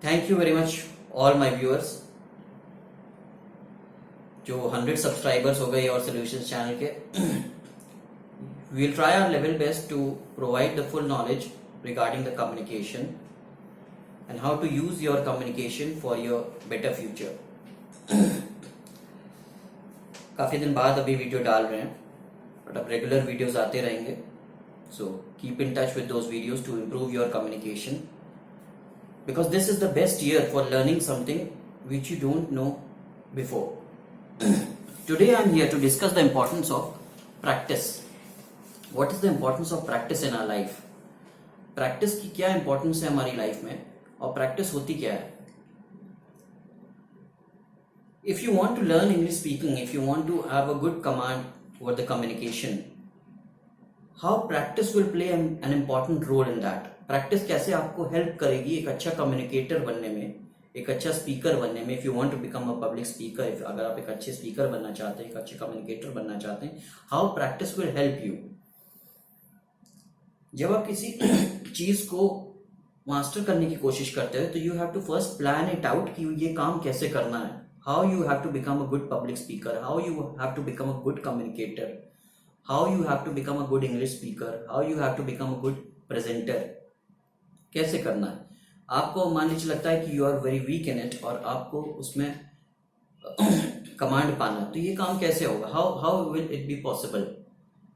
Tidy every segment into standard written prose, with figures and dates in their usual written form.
Thank you very much all my viewers जो 100 subscribers हो गए और सॉल्यूशंस चैनल के. We will try our level best to provide the full knowledge regarding the communication and how to use your communication for your better future. काफ़ी दिन बाद अभी video डाल रहे हैं बट अब रेगुलर वीडियोस आते रहेंगे. So keep in touch with those videos to improve your communication because this is the best year for learning something which you don't know before. Today I am here to discuss the importance of practice. What is the importance of practice in our life? Practice की क्या importance है हमारी life में और practice होती क्या है? If you want to learn English speaking, if you want to have a good command over the communication, how practice will play an important role in that? Practice कैसे आपको help करेगी एक अच्छा कम्युनिकेटर बनने में, एक अच्छा स्पीकर बनने में. If you want to become a public speaker, अगर आप एक अच्छे स्पीकर बनना चाहते हैं, एक अच्छे कम्युनिकेटर बनना चाहते हैं, how practice will help you. जब आप किसी चीज को मास्टर करने की कोशिश करते हो तो you have to first plan it out कि ये काम कैसे करना है. How you have to become a good public speaker, how you have to become a good communicator, how you have to become a good English speaker, how you have to become a good presenter. कैसे करना है. आपको मान लीजिए लगता है कि you are very weak in it और आपको उसमें कमांड पाना, तो ये काम कैसे होगा? How will it be possible?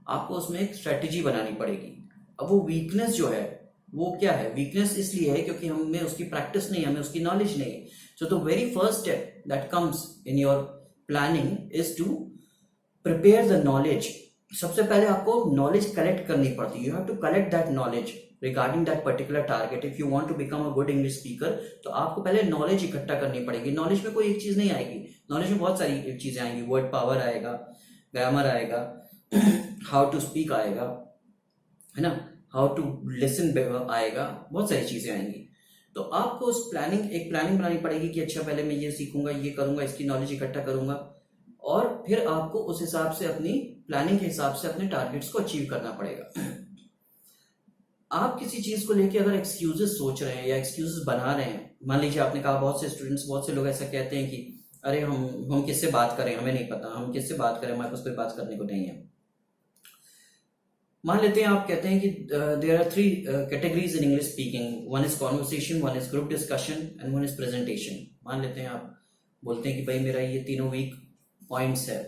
आपको उसमें एक स्ट्रेटेजी बनानी पड़ेगी. अब वो वीकनेस जो है वो क्या है? वीकनेस इसलिए है क्योंकि हमें उसकी प्रैक्टिस नहीं, हमें उसकी नॉलेज नहीं. So the very first step that comes in your planning is to prepare the knowledge. सबसे पहले आपको नॉलेज कलेक्ट करनी पड़ती है. You have to collect that knowledge regarding that particular target. If you want to become a good English speaker तो आपको पहले knowledge इकट्ठा करनी पड़ेगी. नॉलेज में कोई एक चीज नहीं आएगी, नॉलेज में बहुत सारी चीजें आएंगी. वर्ड पावर आएगा, ग्रामर आएगा, हाउ टू स्पीक आएगा, है ना, हाउ टू लिसन आएगा, बहुत सारी चीजें आएंगी. तो आपको उस एक प्लानिंग बनानी पड़ेगी कि अच्छा पहले मैं ये सीखूंगा, ये करूंगा, इसकी नॉलेज इकट्ठा करूंगा और फिर आपको उस हिसाब से अपनी प्लानिंग के हिसाब से अपने टारगेट्स को अचीव करना पड़ेगा. आप किसी चीज को लेके अगर एक्सक्यूजेस सोच रहे हैं या एक्सक्यूजेस बना रहे हैं, मान लीजिए आपने कहा, बहुत से स्टूडेंट्स, बहुत से लोग ऐसा कहते हैं कि अरे हम किससे बात करें, हमें नहीं पता, हम किससे बात करें, हमारे पास कोई बात करने को नहीं है. मान लेते हैं आप कहते हैं कि there are 3 categories in English speaking. One is conversation, one is group discussion and one is presentation. मान लेते हैं आप बोलते हैं कि भाई मेरा ये तीनों वीक पॉइंट्स है.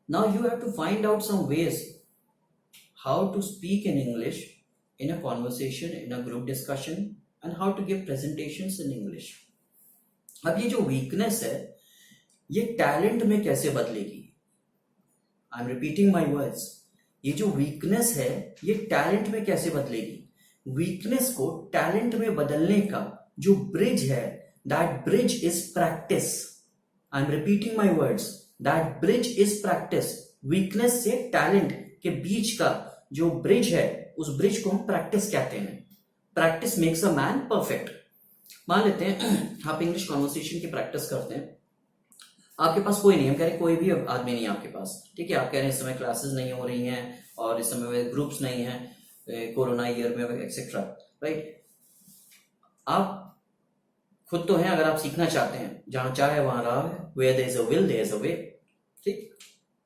Now you have to find out some ways how to speak in English in a conversation, in a group discussion and how to give presentations in English. अब ये जो वीकनेस है ये टैलेंट में कैसे बदलेगी? I am repeating my words. ये जो वीकनेस है ये टैलेंट में कैसे बदलेगी? वीकनेस को टैलेंट में बदलने का जो ब्रिज है, that bridge is practice. I am repeating my words, that bridge is practice. Weakness से टैलेंट के बीच का जो ब्रिज है उस ब्रिज को हम प्रैक्टिस कहते हैं. Practice makes a man perfect. मान लेते हैं आप इंग्लिश कॉन्वर्सेशन की प्रैक्टिस करते हैं, आपके पास कोई नहीं है, हम कह रहे कोई भी आदमी नहीं है आपके पास, ठीक है. आप कह रहे हैं इस समय क्लासेस नहीं हो रही हैं और इस समय ग्रुप्स नहीं है, कोरोना ईयर में एक्सेट्रा, राइट. आप खुद तो हैं, अगर आप सीखना चाहते हैं, जहां चाहे वहां राह है, where there is a will there is a way. ठीक.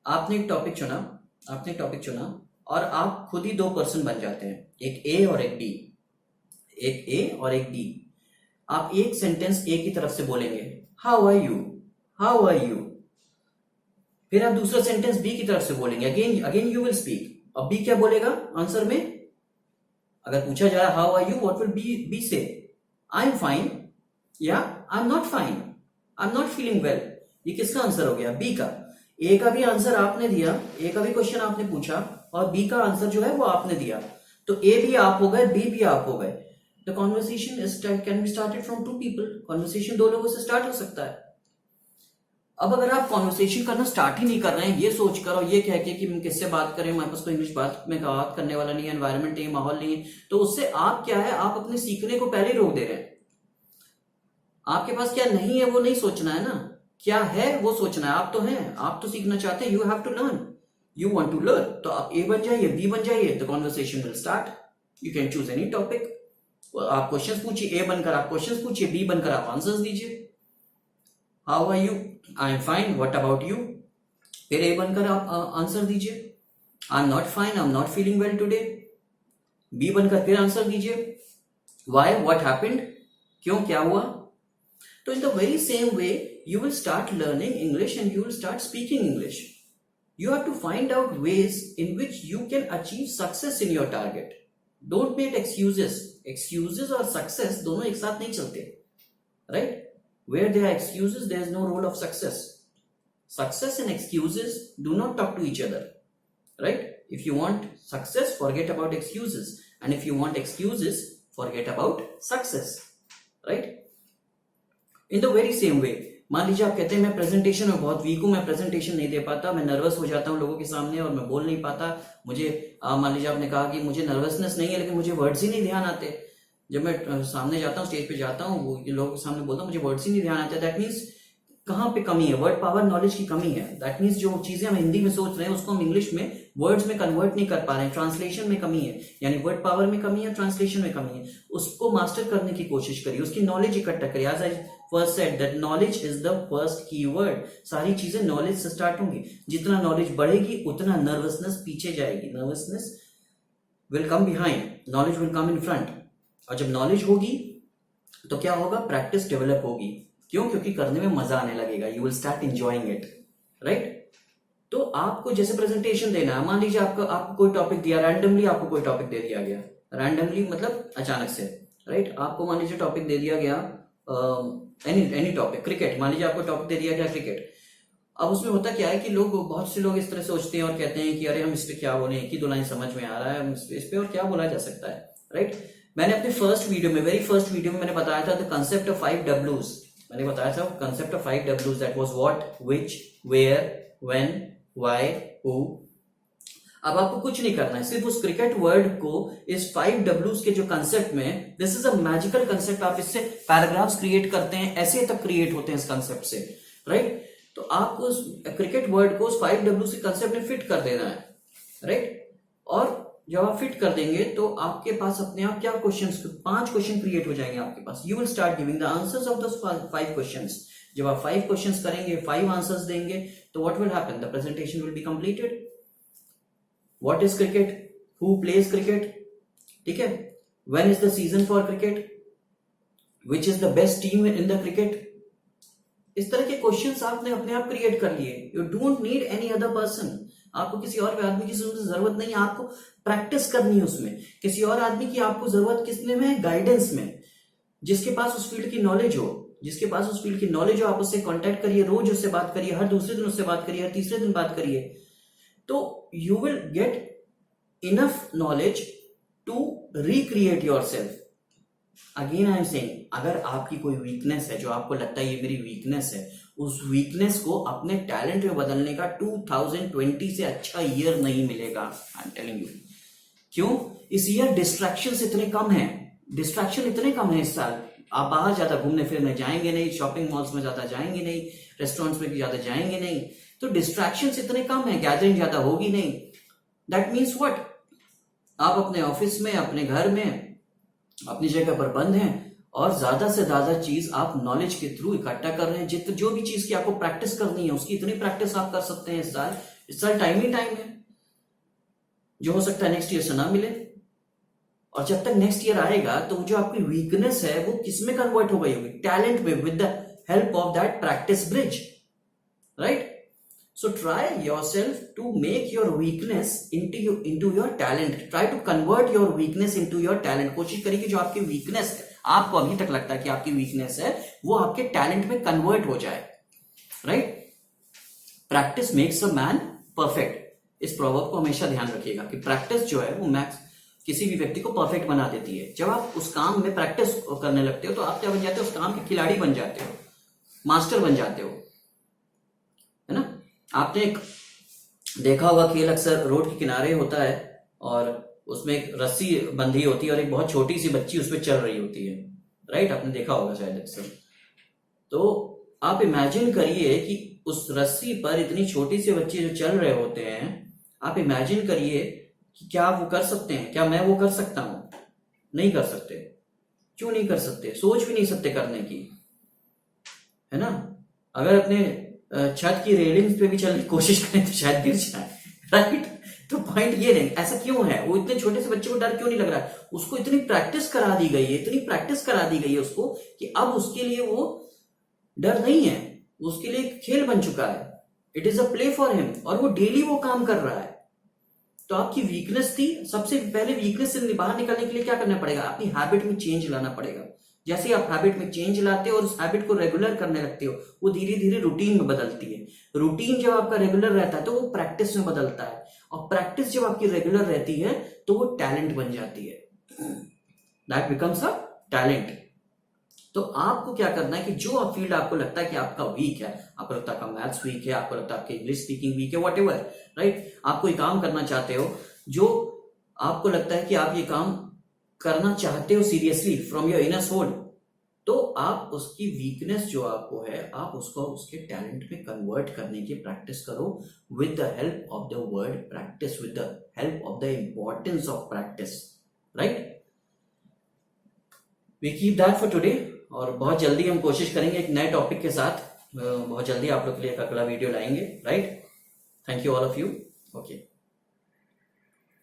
आपने एक टॉपिक चुना और आप खुद ही 2 पर्सन बन जाते हैं, एक ए और एक बी. एक ए और एक बी. आप एक सेंटेंस ए की तरफ से बोलेंगे, how are you, how are you. फिर आप दूसरा सेंटेंस बी की तरफ से बोलेंगे, अगेन यू विल स्पीक. अब बी क्या बोलेगा आंसर में? अगर पूछा जा रहा how are you, what will be say? I am fine या I am not fine, I am not feeling well. ये किसका आंसर हो गया? बी का. ए का भी आंसर आपने दिया, ए का भी क्वेश्चन आपने पूछा और बी का आंसर जो है वो आपने दिया. तो ए भी आप हो गए, बी भी आप हो गए. The conversation can be started from 2 people. Conversation 2 लोगों से स्टार्ट हो सकता है. अब अगर आप कॉन्वर्सेशन करना स्टार्ट ही नहीं कर रहे हैं ये सोचकर और ये कह के कि हम किससे बात करें, हमारे पास कोई इंग्लिश बात करने वाला नहीं है, एनवायरमेंट नहीं है, माहौल नहीं है, तो उससे आप क्या है, आप अपने सीखने को पहले रोक दे रहे हैं. आपके पास क्या नहीं है वो नहीं सोचना है ना, क्या है वो सोचना है. आप तो हैं, आप तो सीखना चाहते हैं. You have to learn, you want to learn. तो आप ए बन जाइए, बी बन जाइए, the conversation will start. You can choose any topic. आप क्वेश्चंस पूछिए, ए बनकर आप क्वेश्चंस पूछिए, बी बनकर आप आंसर्स दीजिए। How are you? I am fine, what about you? फिर ए बनकर आप आंसर दीजिए। I am not fine, I am not feeling well today. B बनकर फिर आंसर दीजिए। वाई, व्हाट हैपेंड, क्यों, क्या हुआ? तो in the very same way you will start learning English and you will start speaking English. You have to find out ways in which you can achieve success in your target. Don't make excuses. Excuses और success दोनों एक साथ नहीं चलते, right? Where there are excuses, there is no role of success. Success and excuses do not talk to each other, right? If you want success, forget about excuses, and if you want excuses, forget about success, right? In the very same way, मान लीजिए आप कहते हैं मैं presentation में बहुत week हूं, मैं प्रेजेंटेशन नहीं दे पाता, मैं नर्वस हो जाता हूं लोगों के सामने और मैं बोल नहीं पाता। मुझे मान लीजिए आपने कहा कि मुझे नर्वसनेस नहीं है लेकिन मुझे वर्ड्स ही नहीं ध्यान आते। जब मैं सामने जाता हूं, स्टेज पे जाता हूं, वो लोगों के सामने बोलता हूं, मुझे वर्ड्स ही नहीं ध्यान आते। दैट मीन्स कहां पे कमी है? वर्ड पावर, नॉलेज की कमी है। दैट मीन्स जो चीजें हम हिंदी में सोच रहे हैं उसको हम इंग्लिश में वर्ड्स में कन्वर्ट नहीं कर पा रहे हैं। ट्रांसलेशन में कमी है, यानी वर्ड पावर में कमी है, ट्रांसलेशन में कमी है। उसको मास्टर करने की कोशिश करिए, उसकी नॉलेज इकट्ठा करिए। As I first said that knowledge is the first keyword. सारी चीजें नॉलेज से स्टार्ट होंगी। जितना नॉलेज बढ़ेगी उतना नर्वसनेस पीछे जाएगी। Nervousness will come behind, knowledge will come in front. और जब नॉलेज होगी तो क्या होगा? प्रैक्टिस डेवलप होगी। क्यों? क्योंकि करने में मजा आने लगेगा। You will start enjoying it, right? तो आपको जैसे प्रेजेंटेशन देना है, मान लीजिए आपको कोई टॉपिक दिया, रैंडमली आपको कोई टॉपिक दे दिया गया, रैंडमली मतलब अचानक से, राइट? आपको मान लीजिए टॉपिक दे दिया गया एनी टॉपिक, क्रिकेट, मान लीजिए आपको टॉपिक दे दिया गया क्रिकेट। अब उसमें होता क्या है कि बहुत से लोग इस तरह सोचते हैं और कहते हैं कि अरे हम इस पे क्या बोले, एक ही दो लाइन समझ में आ रहा है, इस पे और क्या बोला जा सकता है, राइट? मैंने अपने वेरी फर्स्ट वीडियो में मैंने बताया था द कंसेप्ट ऑफ 5 W's। मैंने बताया था concept of 5 W's, that was what, which, where, when, why, who. अब आपको कुछ नहीं करना है, सिर्फ उस क्रिकेट वर्ड को इस 5 W's के जो कंसेप्ट में, this is a magical concept. आप इससे पैराग्राफ्स क्रिएट करते हैं, ऐसे तक क्रिएट होते हैं इस कंसेप्ट से, राइट? तो आपको उस क्रिकेट वर्ड को उस 5 W's के कंसेप्ट में फिट कर देना है, राइट? और जब आप फिट कर देंगे तो आपके पास अपने आप क्या क्वेश्चंस, 5 क्वेश्चन क्रिएट हो जाएंगे आपके पास। You will start giving the answers of those 5 questions. जब आप 5 क्वेश्चंस करेंगे, 5 आंसर्स देंगे, तो what will happen? The presentation will be completed. What is cricket? Who plays cricket? ठीक है। When is the season for cricket? Which is the best team in the cricket? इस तरह के क्वेश्चंस आपने अपने आप क्रिएट कर लिए। You don't need any other person. आपको किसी और आदमी की जरूरत नहीं है, आपको प्रैक्टिस करनी है उसमें। किसी और आदमी की आपको जरूरत किसने में? गाइडेंस में। जिसके पास उस फील्ड की नॉलेज हो, आप उससे कांटेक्ट करिए, रोज उससे बात करिए, हर दूसरे दिन उससे बात करिए, हर तीसरे दिन बात करिए, तो you will get enough knowledge to recreate yourself. Again I am saying, अगर आपकी कोई वीकनेस है जो आपको लगता है ये मेरी वीकनेस है, उस वीकनेस को अपने टैलेंट में बदलने का 2020 से अच्छा ईयर नहीं मिलेगा। I am telling you. क्यों? इस ईयर डिस्ट्रैक्शंस इतने कम हैं इस साल। आप बाहर ज्यादा घूमने फिरने जाएंगे नहीं, शॉपिंग मॉल्स में ज्यादा जाएंगे नहीं, रेस्टोरेंट्स में ज्यादा जाएंगे नहीं, तो डिस्ट्रैक्शंस इतने कम हैं, गैदरिंग ज्यादा होगी नहीं। That means what? आप अपने ऑफिस में, अपने घर में, अपनी जगह पर बंद हैं और ज्यादा से ज्यादा चीज आप नॉलेज के थ्रू इकट्ठा कर रहे हैं। जो भी चीज की आपको प्रैक्टिस करनी है उसकी इतनी प्रैक्टिस आप कर सकते हैं इस साल टाइम ही टाइम है, जो हो सकता है नेक्स्ट ईयर से ना मिले। और जब तक नेक्स्ट ईयर आएगा तो जो आपकी वीकनेस है वो किस में कन्वर्ट हो गई होगी? टैलेंट में, with the help of that practice bridge, right? So try yourself to make your weakness into your talent. Try to convert your weakness into your talent. कोशिश करिए कि जो आपकी वीकनेस है, आपको अभी तक लगता है कि आपकी वीकनेस है, वो आपके टैलेंट में कन्वर्ट हो जाए, right? Practice makes a man perfect. इस प्रोवर्ब को हमेशा ध्यान रखिएगा कि प्रैक्टिस जो है वो किसी भी व्यक्ति को परफेक्ट बना देती है। जब आप उस काम में प्रैक्टिस करने लगते हो तो आप क्या बन जाते हो? उस काम के खिलाड़ी बन जाते हो, मास्टर बन जाते हो, है ना? आपने एक देखा होगा खेल अक्सर रोड के किनारे होता है और उसमें एक रस्सी बंधी होती है और एक बहुत छोटी सी बच्ची उसमें चल रही होती है, राइट? आपने देखा होगा शायद अक्सर। तो आप इमेजिन करिए कि उस रस्सी पर इतनी छोटी सी बच्ची जो चल रहे होते हैं, आप इमेजिन करिए कि क्या वो कर सकते हैं? क्या मैं वो कर सकता हूं? नहीं कर सकते, क्यों नहीं कर सकते, सोच भी नहीं सकते करने की, है ना। अगर अपने छत की रेलिंग पे भी चलने की कोशिश करें तो शायद गिर जाए, राइट। तो पॉइंट ये नहीं, ऐसा क्यों है, वो इतने छोटे से बच्चे को डर क्यों नहीं लग रहा है, उसको इतनी प्रैक्टिस करा दी गई है, इतनी प्रैक्टिस करा दी गई है उसको कि अब उसके लिए वो डर नहीं है, उसके लिए एक खेल बन चुका है, it is a play for him, और वो डेली वो काम कर रहा है। तो आपकी वीकनेस थी, सबसे पहले वीकनेस से बाहर निकलने के लिए क्या करना पड़ेगा, अपनी हैबिट में चेंज लाना पड़ेगा। जैसे ही आप हैबिट में चेंज लाते हो और उस हैबिट को रेगुलर करने लगते हो, वो धीरे धीरे रूटीन में बदलती है। रूटीन जब आपका रेगुलर रहता है तो वो प्रैक्टिस में बदलता है, और प्रैक्टिस जब आपकी रेगुलर रहती है तो वो टैलेंट बन जाती है, दैट बिकम्स अ टैलेंट। तो आपको क्या करना है कि जो फील्ड आपको लगता है कि आपका वीक है, आपको लगता है आपका मैथ्स वीक है, आपको लगता है आपके इंग्लिश स्पीकिंग वीक है, व्हाटएवर, राइट, आपको ये काम करना चाहते हो, जो आपको लगता है कि आप ये काम करना चाहते हो seriously from your inner soul, तो आप उसकी वीकनेस जो आपको है, आप उसको उसके टैलेंट में कन्वर्ट करने की प्रैक्टिस करो, with the help of the word practice, with the help of the importance of practice, right. We keep that for today, और बहुत जल्दी हम कोशिश करेंगे एक नए टॉपिक के साथ, बहुत जल्दी आप लोग के लिए एक अगला वीडियो लाएंगे, right. Thank you all of you, okay.